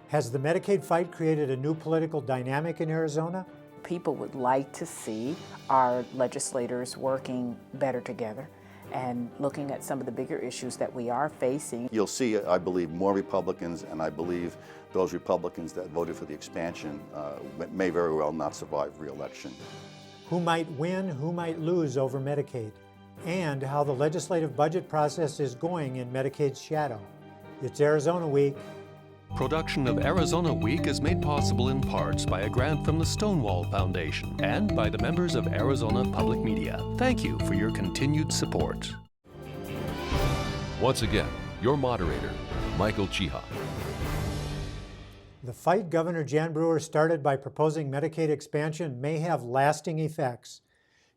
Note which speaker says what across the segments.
Speaker 1: Has the Medicaid fight created a new political dynamic in Arizona?
Speaker 2: People would like to see our legislators working better together and looking at some of the bigger issues that we are facing.
Speaker 3: You'll see, I believe, more Republicans, and I believe those Republicans that voted for the expansion may very well not survive re-election.
Speaker 1: Who might win, who might lose over Medicaid, and how the legislative budget process is going in Medicaid's shadow. It's Arizona Week.
Speaker 4: Production of Arizona Week is made possible in parts by a grant from the Stonewall Foundation and by the members of Arizona Public Media. Thank you for your continued support.
Speaker 5: Once again, your moderator, Michael Chiha.
Speaker 1: The fight Governor Jan Brewer started by proposing Medicaid expansion may have lasting effects.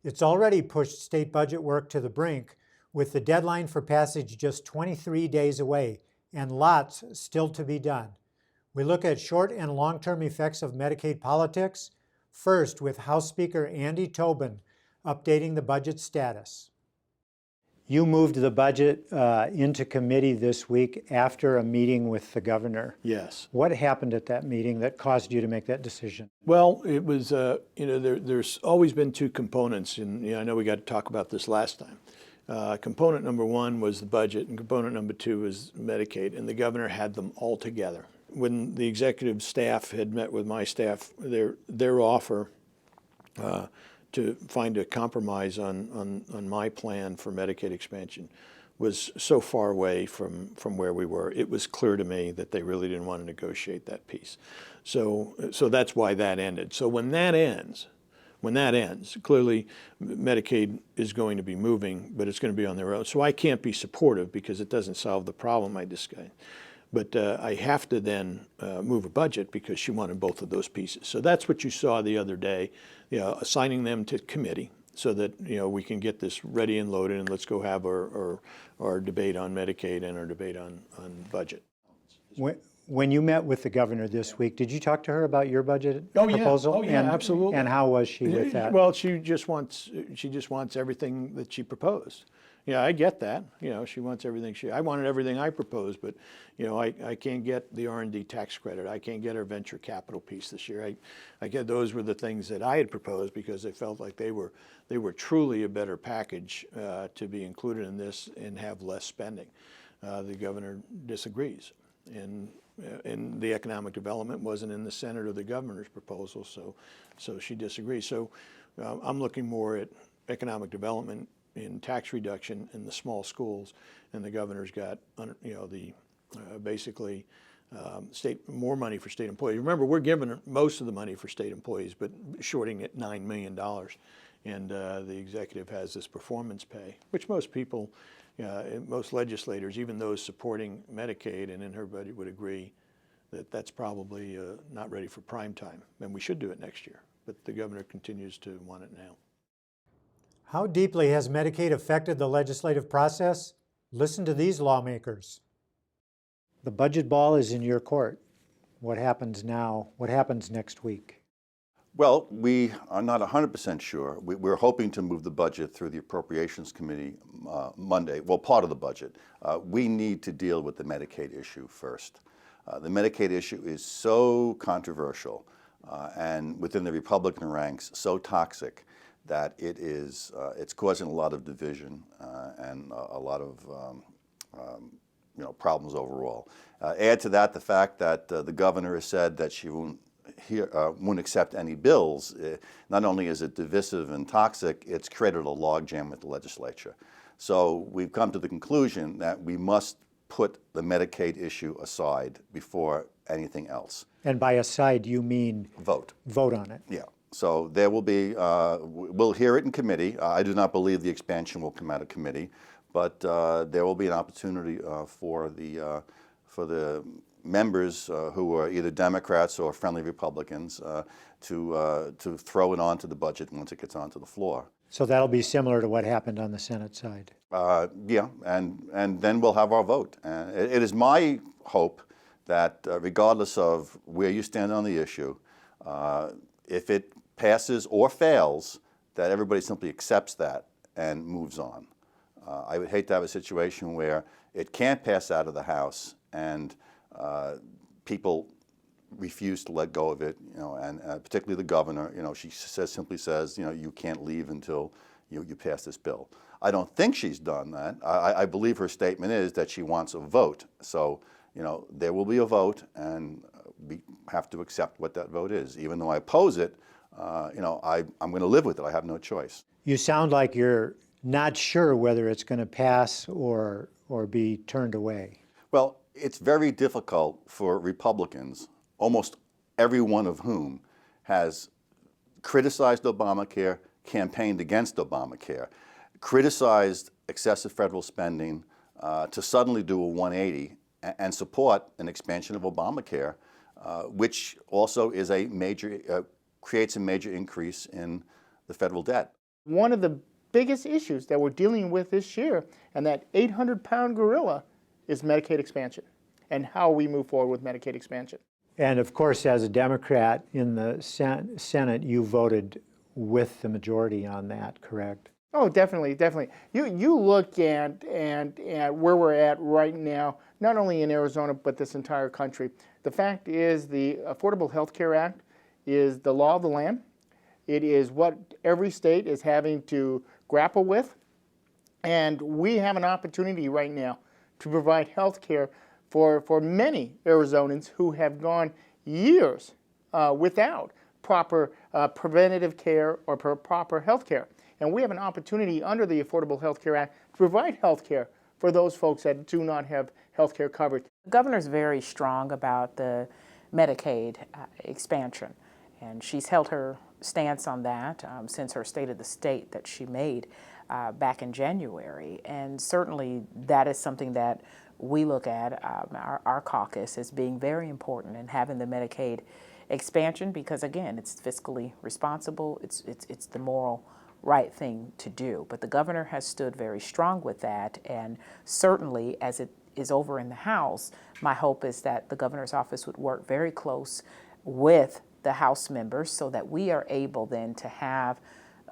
Speaker 1: It's already pushed state budget work to the brink, with the deadline for passage just 23 days away, and lots still to be done. We look at short and long-term effects of Medicaid politics, first with House Speaker Andy Tobin updating the budget status. You moved the budget into committee this week after a meeting with the governor.
Speaker 6: Yes.
Speaker 1: What happened at that meeting that caused you to make that decision?
Speaker 6: Well, it was, there's always been two components, and I know we got to talk about this last time. Component number one was the budget, and component number two was Medicaid, and the governor had them all together. When the executive staff had met with my staff, their offer to find a compromise on my plan for Medicaid expansion was so far away from where we were. It was clear to me that they really didn't want to negotiate that piece. So that's why that ended. So when that ends, clearly Medicaid is going to be moving, but it's going to be on their own. So I can't be supportive because it doesn't solve the problem I discussed. But I have to then move a budget because she wanted both of those pieces. So that's what you saw the other day, assigning them to committee so that we can get this ready and loaded, and let's go have our debate on Medicaid and our debate on budget.
Speaker 1: When you met with the governor this week, did you talk to her about your budget proposal?
Speaker 6: Oh yeah, absolutely.
Speaker 1: And how was she with that?
Speaker 6: Well, she just wants everything that she proposed. Yeah, I get that. She wants everything. I wanted everything I proposed, but I can't get the R&D tax credit. I can't get our venture capital piece this year. I get those were the things that I had proposed because I felt like they were truly a better package to be included in this and have less spending. The governor disagrees, and the economic development wasn't in the center of the governor's proposal, so she disagrees. So I'm looking more at economic development in tax reduction in the small schools, and the governor's got basically more money for state employees. Remember, we're giving most of the money for state employees, but shorting it $9 million, and the executive has this performance pay, which most people, most legislators, even those supporting Medicaid and in her budget, would agree that that's probably not ready for prime time, and we should do it next year. But the governor continues to want it now.
Speaker 1: How deeply has Medicaid affected the legislative process? Listen to these lawmakers. The budget ball is in your court. What happens now? What happens next week?
Speaker 3: Well, we are not 100% sure. We're hoping to move the budget through the Appropriations Committee Monday, well, part of the budget. We need to deal with the Medicaid issue first. The Medicaid issue is so controversial and within the Republican ranks so toxic that it's causing a lot of division and a lot of problems overall. Add to that the fact that the governor has said that she won't accept any bills. Not only is it divisive and toxic, it's created a logjam with the legislature. So we've come to the conclusion that we must put the Medicaid issue aside before anything else.
Speaker 1: And by aside, you mean
Speaker 3: vote.
Speaker 1: Vote on it.
Speaker 3: Yeah. So there will be, we'll hear it in committee. I do not believe the expansion will come out of committee, but there will be an opportunity for the members who are either Democrats or friendly Republicans to throw it onto the budget once it gets onto the floor.
Speaker 1: So that'll be similar to what happened on the Senate side.
Speaker 3: Yeah, and then we'll have our vote. It is my hope that regardless of where you stand on the issue, if it passes or fails, that everybody simply accepts that and moves on. I would hate to have a situation where it can't pass out of the House and people refused to let go of it, and particularly the governor. She simply says, you can't leave until you pass this bill. I don't think she's done that. I believe her statement is that she wants a vote. So, there will be a vote, and we have to accept what that vote is. Even though I oppose it, I'm going to live with it. I have no choice.
Speaker 1: You sound like you're not sure whether it's going to pass or be turned away.
Speaker 3: Well, it's very difficult for Republicans, almost every one of whom has criticized Obamacare, campaigned against Obamacare, criticized excessive federal spending, to suddenly do a 180 and support an expansion of Obamacare, which also is creates a major increase in the federal debt.
Speaker 7: One of the biggest issues that we're dealing with this year, and that 800-pound gorilla, is Medicaid expansion and how we move forward with Medicaid expansion.
Speaker 1: And of course, as a Democrat in the Senate, you voted with the majority on that, correct?
Speaker 7: Oh, definitely, definitely. You look at where we're at right now, not only in Arizona, but this entire country. The fact is the Affordable Health Care Act is the law of the land. It is what every state is having to grapple with. And we have an opportunity right now to provide health care for many Arizonans who have gone years without proper preventative care or proper health care. And we have an opportunity under the Affordable Health Care Act to provide health care for those folks that do not have health care coverage.
Speaker 2: The governor's very strong about the Medicaid expansion, and she's held her stance on that since her State of the State that she made back in January. And certainly that is something that we look at, our caucus, as being very important in having the Medicaid expansion, because again, it's fiscally responsible, it's the moral right thing to do. But the governor has stood very strong with that, and certainly as it is over in the House, my hope is that the governor's office would work very close with the House members so that we are able then to have,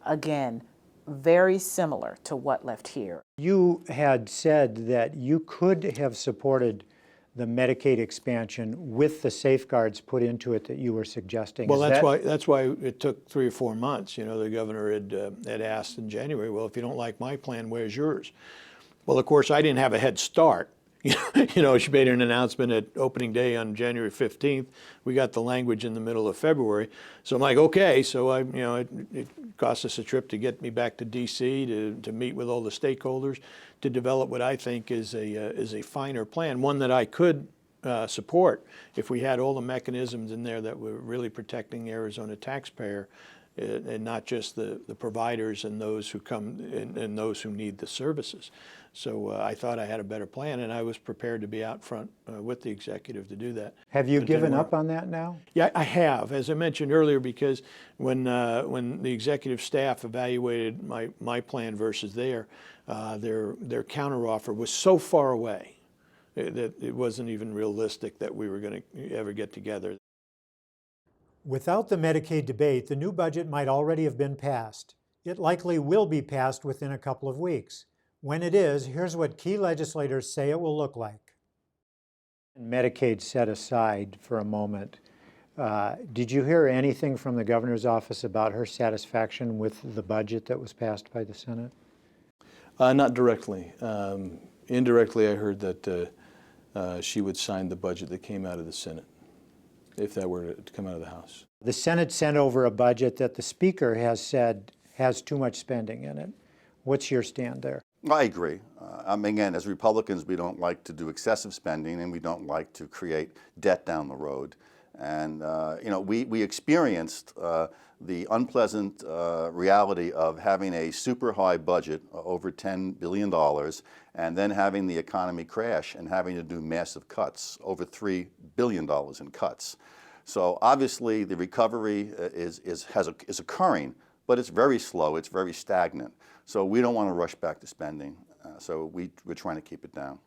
Speaker 2: again, very similar to what left here.
Speaker 1: You had said that you could have supported the Medicaid expansion with the safeguards put into it that you were suggesting.
Speaker 6: Well, that's why it took 3 or 4 months. The governor had asked in January, well, if you don't like my plan, where's yours? Well, of course, I didn't have a head start. She made an announcement at opening day on January 15th. We got the language in the middle of February. So I'm like, okay. So it cost us a trip to get me back to D.C. to meet with all the stakeholders to develop what I think is a finer plan, one that I could support if we had all the mechanisms in there that were really protecting the Arizona taxpayer, and not just the providers and those who come and those who need the services. So I thought I had a better plan, and I was prepared to be out front with the executive to do that.
Speaker 1: Have you given up on that now?
Speaker 6: Yeah, I have, as I mentioned earlier, because when the executive staff evaluated my plan versus their counteroffer was so far away that it wasn't even realistic that we were going to ever get together.
Speaker 1: Without the Medicaid debate, the new budget might already have been passed. It likely will be passed within a couple of weeks. When it is, here's what key legislators say it will look like. Medicaid set aside for a moment. Did you hear anything from the governor's office about her satisfaction with the budget that was passed by the Senate?
Speaker 8: Not directly. Indirectly, I heard that she would sign the budget that came out of the Senate, if that were to come out of the House.
Speaker 1: The Senate sent over a budget that the Speaker has said has too much spending in it. What's your stand there?
Speaker 3: I agree. Again, as Republicans, we don't like to do excessive spending, and we don't like to create debt down the road. And we experienced the unpleasant reality of having a super high budget, over $10 billion, and then having the economy crash and having to do massive cuts, over $3 billion in cuts. So obviously the recovery is occurring, but it's very slow, it's very stagnant. So we don't want to rush back to spending, so we're trying to keep it down.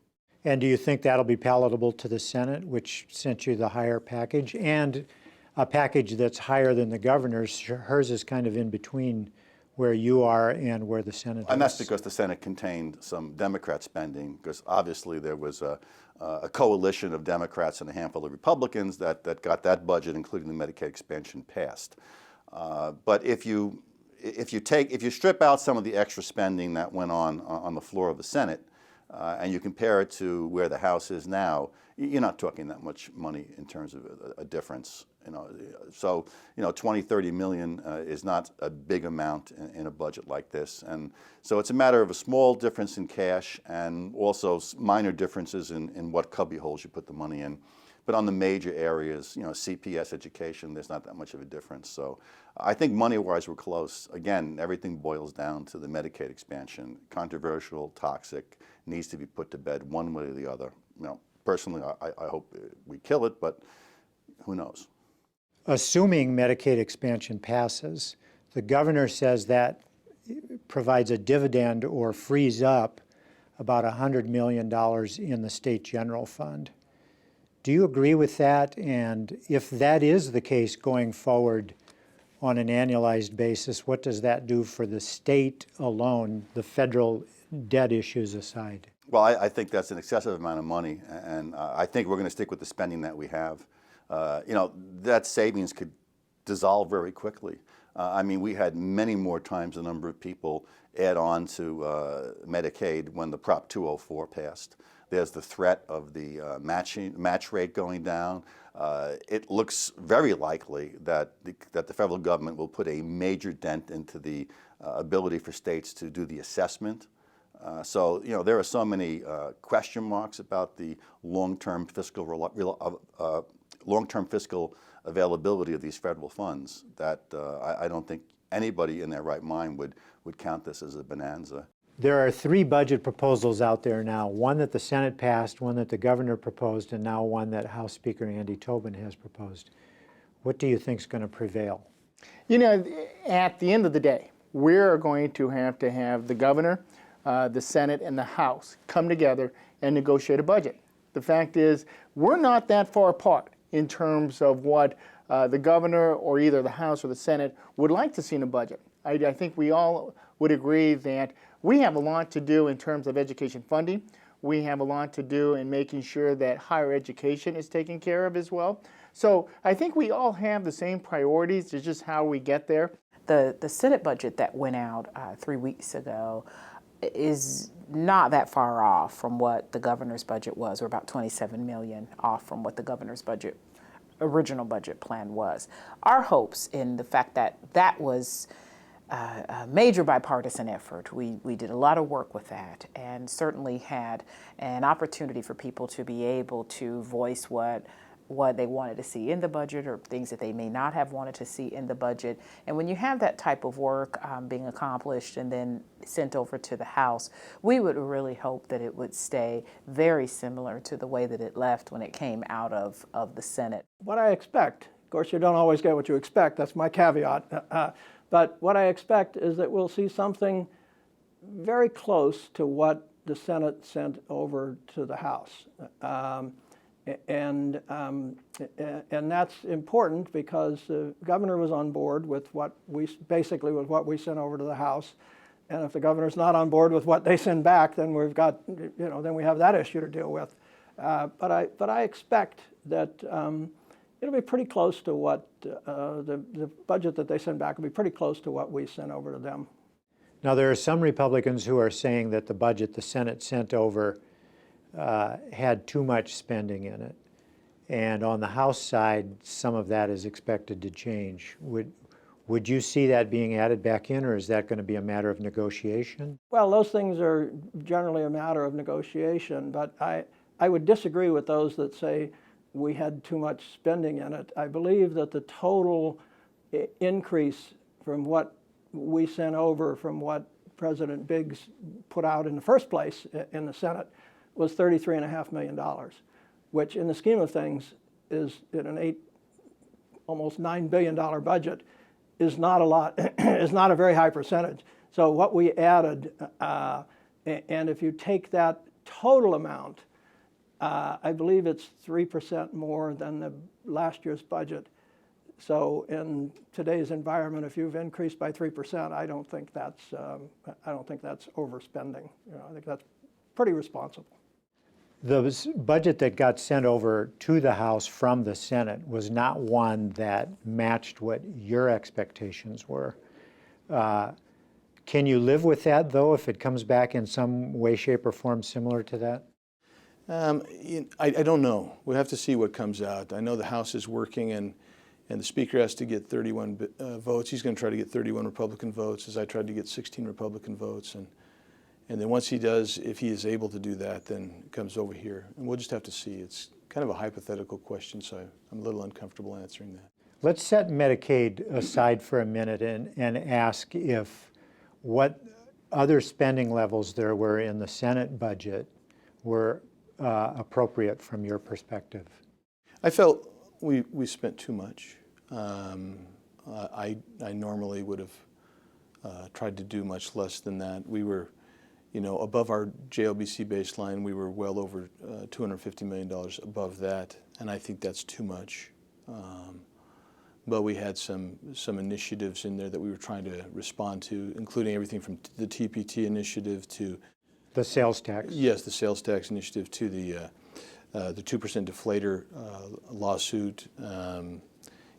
Speaker 1: And do you think that'll be palatable to the Senate, which sent you the higher package, and a package that's higher than the governor's? Hers is kind of in between where you are and where the Senate is.
Speaker 3: And that's because the Senate contained some Democrat spending, because obviously there was a coalition of Democrats and a handful of Republicans that got that budget, including the Medicaid expansion, passed. But if you strip out some of the extra spending that went on the floor of the Senate, and you compare it to where the House is now, you're not talking that much money in terms of a difference. So 20, 30 million is not a big amount in a budget like this, and so it's a matter of a small difference in cash and also minor differences in what cubby holes you put the money in. But on the major areas, CPS, education, there's not that much of a difference. So I think money-wise we're close. Again, everything boils down to the Medicaid expansion. Controversial, toxic, needs to be put to bed one way or the other. Personally, I hope we kill it, but who knows?
Speaker 1: Assuming Medicaid expansion passes, the governor says that provides a dividend or frees up about $100 million in the state general fund. Do you agree with that? And if that is the case going forward on an annualized basis, what does that do for the state alone, the federal debt issues aside?
Speaker 3: Well, I think that's an excessive amount of money, and I think we're going to stick with the spending that we have. That savings could dissolve very quickly. We had many more times the number of people add on to Medicaid when the Prop 204 passed. There's the threat of the match rate going down. It looks very likely that the federal government will put a major dent into the ability for states to do the assessment. So there are so many question marks about the long-term fiscal availability of these federal funds that I don't think anybody in their right mind would count this as a bonanza.
Speaker 1: There are 3 budget proposals out there now, one that the Senate passed, one that the governor proposed, and now one that House Speaker Andy Tobin has proposed. What do you think is going to prevail?
Speaker 7: At the end of the day, we're going to have the governor, the Senate, and the House come together and negotiate a budget. The fact is, we're not that far apart in terms of what the governor or either the House or the Senate would like to see in a budget. I think we all would agree that we have a lot to do in terms of education funding. We have a lot to do in making sure that higher education is taken care of as well. So I think we all have the same priorities. It's just how we get there.
Speaker 2: The Senate budget that went out 3 weeks ago is not that far off from what the governor's budget was. We're about $27 million off from what the governor's original budget plan was. Our hopes in the fact that was a major bipartisan effort. We did a lot of work with that and certainly had an opportunity for people to be able to voice what they wanted to see in the budget or things that they may not have wanted to see in the budget. And when you have that type of work being accomplished and then sent over to the House, we would really hope that it would stay very similar to the way that it left when it came out of the Senate.
Speaker 9: What I expect, of course you don't always get what you expect, that's my caveat, but what I expect is that we'll see something very close to what the Senate sent over to the House. And that's important because the governor was on board with what we sent over to the House, and if the governor's not on board with what they send back, then we've got, then we have that issue to deal with. But I expect that it'll be pretty close to what the budget that they send back will be pretty close to what we sent over to them.
Speaker 1: Now, there are some Republicans who are saying that the budget the Senate sent over had too much spending in it. And on the House side, some of that is expected to change. Would you see that being added back in, or is that going to be a matter of negotiation?
Speaker 9: Well, those things are generally a matter of negotiation, but I would disagree with those that say we had too much spending in it. I believe that the total increase from what we sent over from what President Biggs put out in the first place in the Senate was $33.5 million, which in the scheme of things is in an almost $9 billion budget is not a lot, is not a very high percentage. So what we added, and if you take that total amount, I believe it's 3% more than the last year's budget. So in today's environment, if you've increased by 3%, I don't think that's overspending. I think that's pretty responsible.
Speaker 1: The budget that got sent over to the House from the Senate was not one that matched what your expectations were. Can you live with that, though, if it comes back in some way, shape, or form similar to that?
Speaker 8: I don't know. We'll have to see what comes out. I know the House is working, and the Speaker has to get 31 votes. He's going to try to get 31 Republican votes, as I tried to get 16 Republican votes. And then once he does, if he is able to do that, then it comes over here. And we'll just have to see. It's kind of a hypothetical question, so I'm a little uncomfortable answering that.
Speaker 1: Let's set Medicaid aside for a minute and ask if what other spending levels there were in the Senate budget were appropriate from your perspective.
Speaker 8: I felt we spent too much. I normally would have tried to do much less than that. We were, above our JLBC baseline. We were well over $250 million above that, and I think that's too much. But we had some initiatives in there that we were trying to respond to, including everything from the TPT initiative to
Speaker 1: the sales tax.
Speaker 8: Yes, the sales tax initiative to the 2% deflator lawsuit.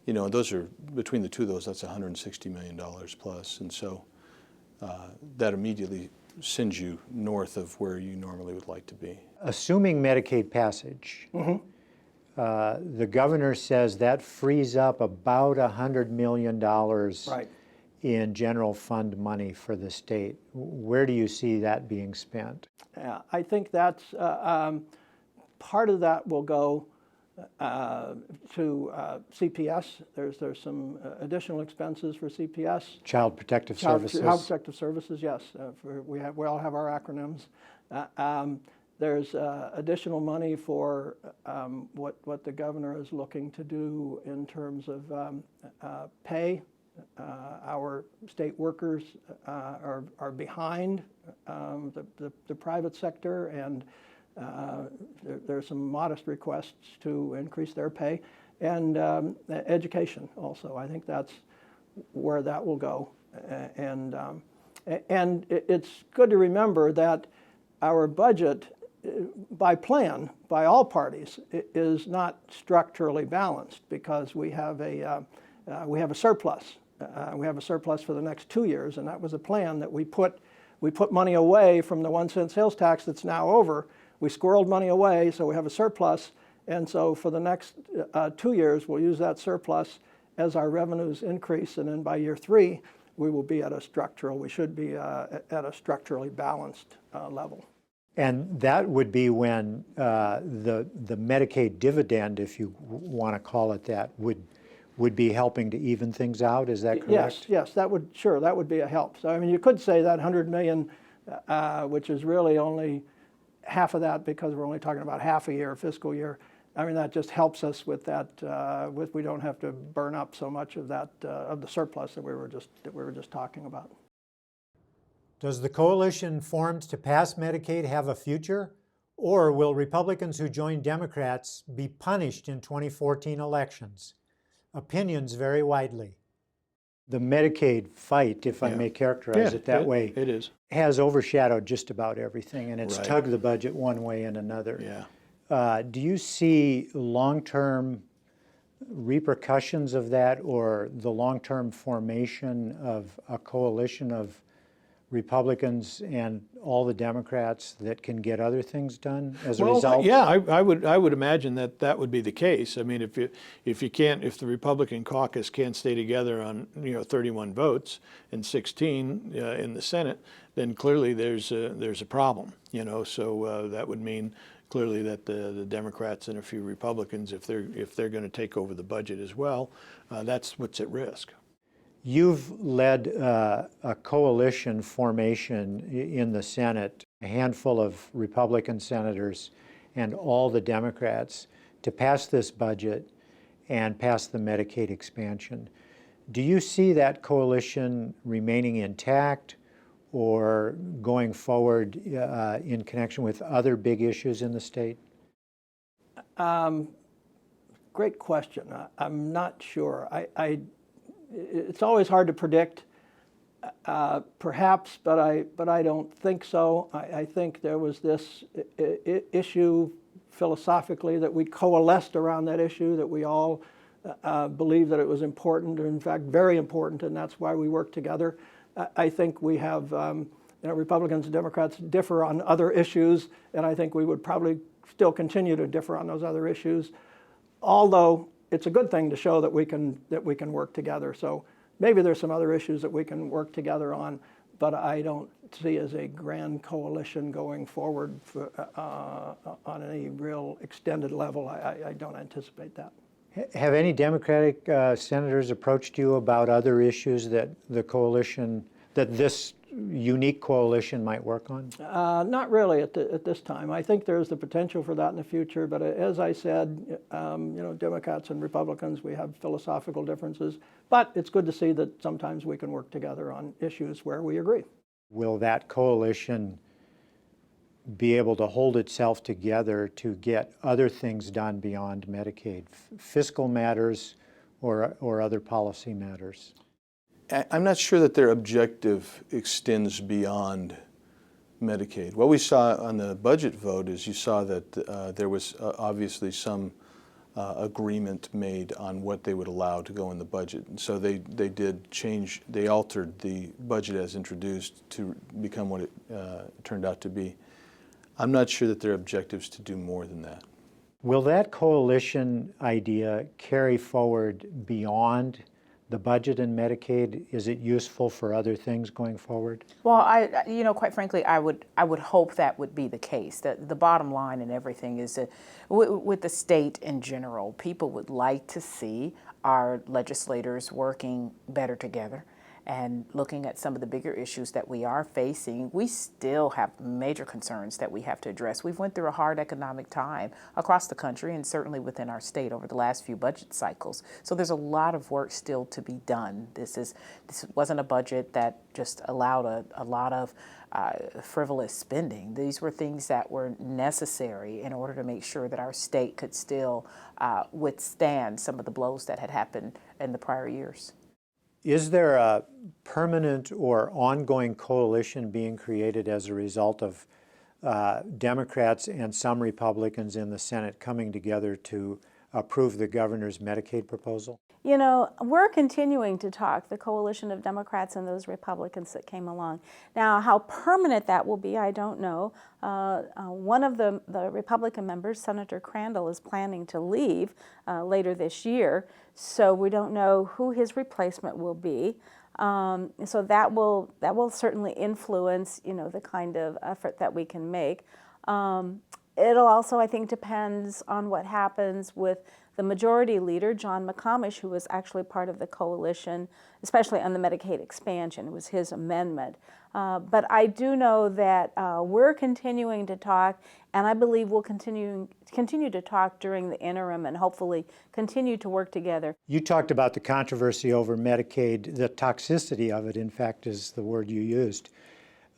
Speaker 8: Those are, between the two of those, that's $160 million plus. And so that immediately sends you north of where you normally would like to be.
Speaker 1: Assuming Medicaid passage, the governor says that frees up about $100 million in general fund money for the state. Where do you see that being spent?
Speaker 9: Yeah, I think that's part of that will go to CPS. There's some additional expenses for CPS.
Speaker 1: Child Protective Services.
Speaker 9: Child Protective Services, yes. We all have our acronyms. There's additional money for what the governor is looking to do in terms of pay. Our state workers are behind the private sector, and there's some modest requests to increase their pay. And education also. I think that's where that will go. And it's good to remember that our budget, by plan, by all parties, is not structurally balanced, because we have a surplus. We have a surplus for the next 2 years, and that was a plan that we put money away from the 1 cent sales tax that's now over. We squirreled money away, so we have a surplus, and so for the next 2 years, we'll use that surplus as our revenues increase, and then by year 3, we will be at we should be at a structurally balanced level.
Speaker 1: And that would be when the Medicaid dividend, if you want to call it that, would be helping to even things out. Is that correct?
Speaker 9: Yes, that would be a help. So I mean, you could say that $100 million, which is really only half of that, because we're only talking about half a year, fiscal year. I mean, that just helps us with that. We don't have to burn up so much of that of the surplus that we were just talking about.
Speaker 1: Does the coalition formed to pass Medicaid have a future, or will Republicans who join Democrats be punished in 2014 elections? Opinions vary widely. The Medicaid fight, if I may characterize it that way,
Speaker 6: it is,
Speaker 1: has overshadowed just about everything, and it's
Speaker 6: Right.
Speaker 1: tugged the budget one way and another.
Speaker 6: Yeah.
Speaker 1: Do you see long-term repercussions of that, or the long-term formation of a coalition of Republicans and all the Democrats that can get other things done as a result?
Speaker 6: Yeah, I would imagine that would be the case. I mean, if the Republican caucus can't stay together on 31 votes and 16 in the Senate, then clearly there's a problem. So that would mean clearly that the Democrats and a few Republicans, if they're going to take over the budget as well, that's what's at risk.
Speaker 1: You've led a coalition formation in the Senate, a handful of Republican senators and all the Democrats, to pass this budget and pass the Medicaid expansion. Do you see that coalition remaining intact or going forward in connection with other big issues in the state?
Speaker 9: great question. I'm not sure. It's always hard to predict, perhaps, but I don't think so. I think there was this issue philosophically that we coalesced around that issue, that we all believed that it was important, or in fact very important, and that's why we worked together. I think we have, Republicans and Democrats differ on other issues, and I think we would probably still continue to differ on those other issues, although it's a good thing to show that we can work together. So maybe there's some other issues that we can work together on, but I don't see as a grand coalition going forward on any real extended level. I don't anticipate that.
Speaker 1: Have any Democratic senators approached you about other issues that this unique coalition might work on?
Speaker 9: Not really at this time. I think there's the potential for that in the future, but as I said, Democrats and Republicans, we have philosophical differences, but it's good to see that sometimes we can work together on issues where we agree. Will that coalition be able to hold itself together to get other things done beyond Medicaid, fiscal matters or other policy matters?
Speaker 8: I'm not sure that their objective extends beyond Medicaid. What we saw on the budget vote is you saw that there was obviously some agreement made on what they would allow to go in the budget. And so they did change, they altered the budget as introduced to become what it turned out to be. I'm not sure that their objective is to do more than that.
Speaker 1: Will that coalition idea carry forward beyond the budget and Medicaid? Is it useful for other things going forward?
Speaker 2: Well, quite frankly, I would hope that would be the case. That the bottom line and everything is that with the state in general, people would like to see our legislators working better together and looking at some of the bigger issues that we are facing. We still have major concerns that we have to address. We've went through a hard economic time across the country and certainly within our state over the last few budget cycles. So there's a lot of work still to be done. This wasn't a budget that just allowed a lot of frivolous spending. These were things that were necessary in order to make sure that our state could still withstand some of the blows that had happened in the prior years.
Speaker 1: Is there a permanent or ongoing coalition being created as a result of Democrats and some Republicans in the Senate coming together to approve the governor's Medicaid proposal?
Speaker 10: You know, we're continuing to talk, the coalition of Democrats and those Republicans that came along. Now, how permanent that will be, I don't know. One of the Republican members, Senator Crandall, is planning to leave later this year, so we don't know who his replacement will be. So that will certainly influence, the kind of effort that we can make. It'll also, I think, depends on what happens with the majority leader, John McComish, who was actually part of the coalition, especially on the Medicaid expansion. It was his amendment. But I do know that we're continuing to talk, and I believe we'll continue to talk during the interim and hopefully continue to work together.
Speaker 1: You talked about the controversy over Medicaid. The toxicity of it, in fact, is the word you used.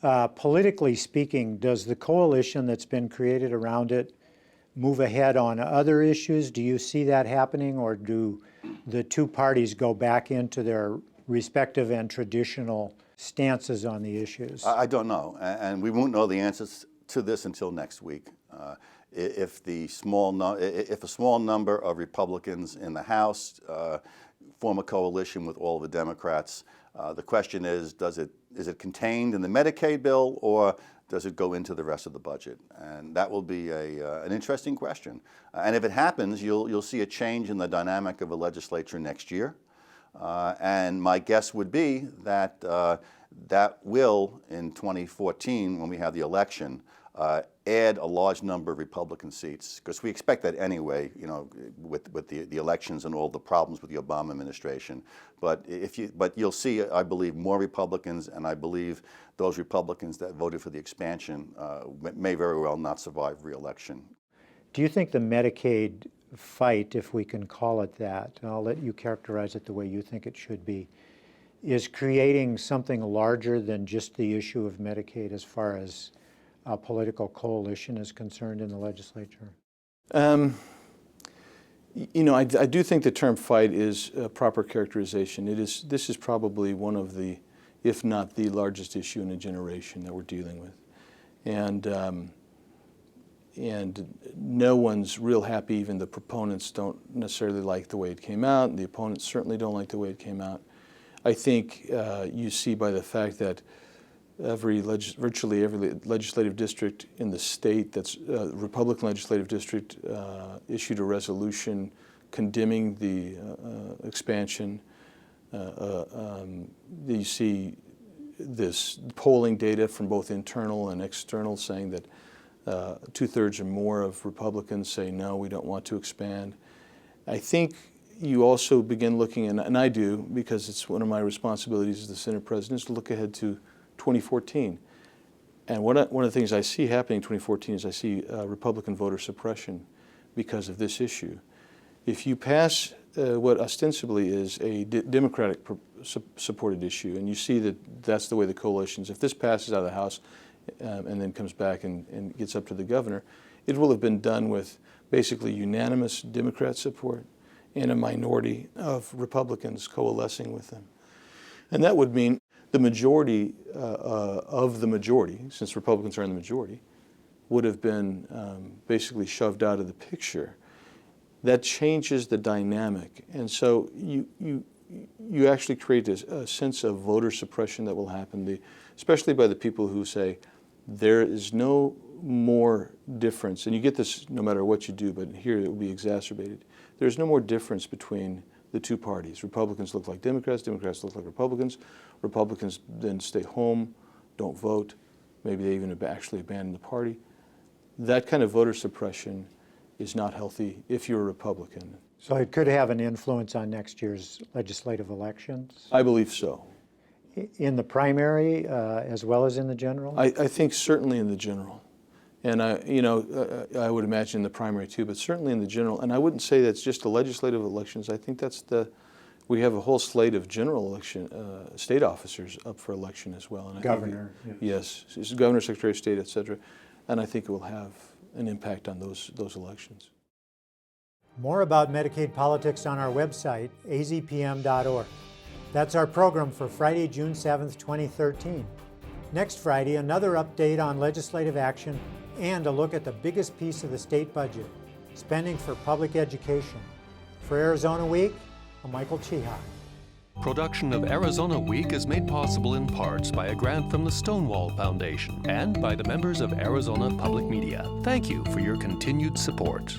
Speaker 1: Politically speaking, does the coalition that's been created around it move ahead on other issues? Do you see that happening, or do the two parties go back into their respective and traditional stances on the issues?
Speaker 3: I don't know, and we won't know the answers to this until next week. If a small number of Republicans in the House form a coalition with all of the Democrats, the question is it contained in the Medicaid bill, or does it go into the rest of the budget? And that will be an interesting question. And if it happens, you'll see a change in the dynamic of a legislature next year. And my guess would be that that will, in 2014, when we have the election, add a large number of Republican seats, because we expect that anyway, with the elections and all the problems with the Obama administration. But you'll see, I believe, more Republicans, and I believe those Republicans that voted for the expansion may very well not survive re-election.
Speaker 1: Do you think the Medicaid fight, if we can call it that, and I'll let you characterize it the way you think it should be, is creating something larger than just the issue of Medicaid as far as a political coalition is concerned in the legislature?
Speaker 8: You know, I do think the term fight is a proper characterization. This is probably one of the, if not the largest issue in a generation that we're dealing with. And no one's real happy. Even the proponents don't necessarily like the way it came out, and the opponents certainly don't like the way it came out. I think you see by the fact that virtually every legislative district in the state that's Republican legislative district issued a resolution condemning the expansion. You see this polling data from both internal and external saying that 2/3 or more of Republicans say no, we don't want to expand. I think you also begin looking, and I do because it's one of my responsibilities as the Senate President, is to look ahead to 2014. And one of the things I see happening in 2014 is I see Republican voter suppression because of this issue. If you pass what ostensibly is a Democratic supported issue, and you see that that's the way the coalitions, if this passes out of the House and then comes back and gets up to the governor, it will have been done with basically unanimous Democrat support and a minority of Republicans coalescing with them. And that would mean the majority of the majority, since Republicans are in the majority, would have been basically shoved out of the picture. That changes the dynamic. And so you actually create a sense of voter suppression that will happen, especially by the people who say there is no more difference, and you get this no matter what you do, but here it will be exacerbated. There's no more difference between the two parties. Republicans look like Democrats, Democrats look like Republicans. Republicans then stay home, don't vote, maybe they even actually abandon the party. That kind of voter suppression is not healthy if you're a Republican.
Speaker 1: So it could have an influence on next year's legislative elections?
Speaker 8: I believe so.
Speaker 1: In the primary as well as in the general?
Speaker 8: I think certainly in the general. And I would imagine in the primary too, but certainly in the general. And I wouldn't say that's just the legislative elections. I think we have a whole slate of general election, state officers up for election as well. And
Speaker 1: Governor.
Speaker 8: Yes, Governor, Secretary of State, et cetera. And I think it will have an impact on those elections.
Speaker 1: More about Medicaid politics on our website, azpm.org. That's our program for Friday, June 7th, 2013. Next Friday, another update on legislative action and a look at the biggest piece of the state budget, spending for public education. For Arizona Week, I'm Michael Chihak.
Speaker 4: Production of Arizona Week is made possible in parts by a grant from the Stonewall Foundation and by the members of Arizona Public Media. Thank you for your continued support.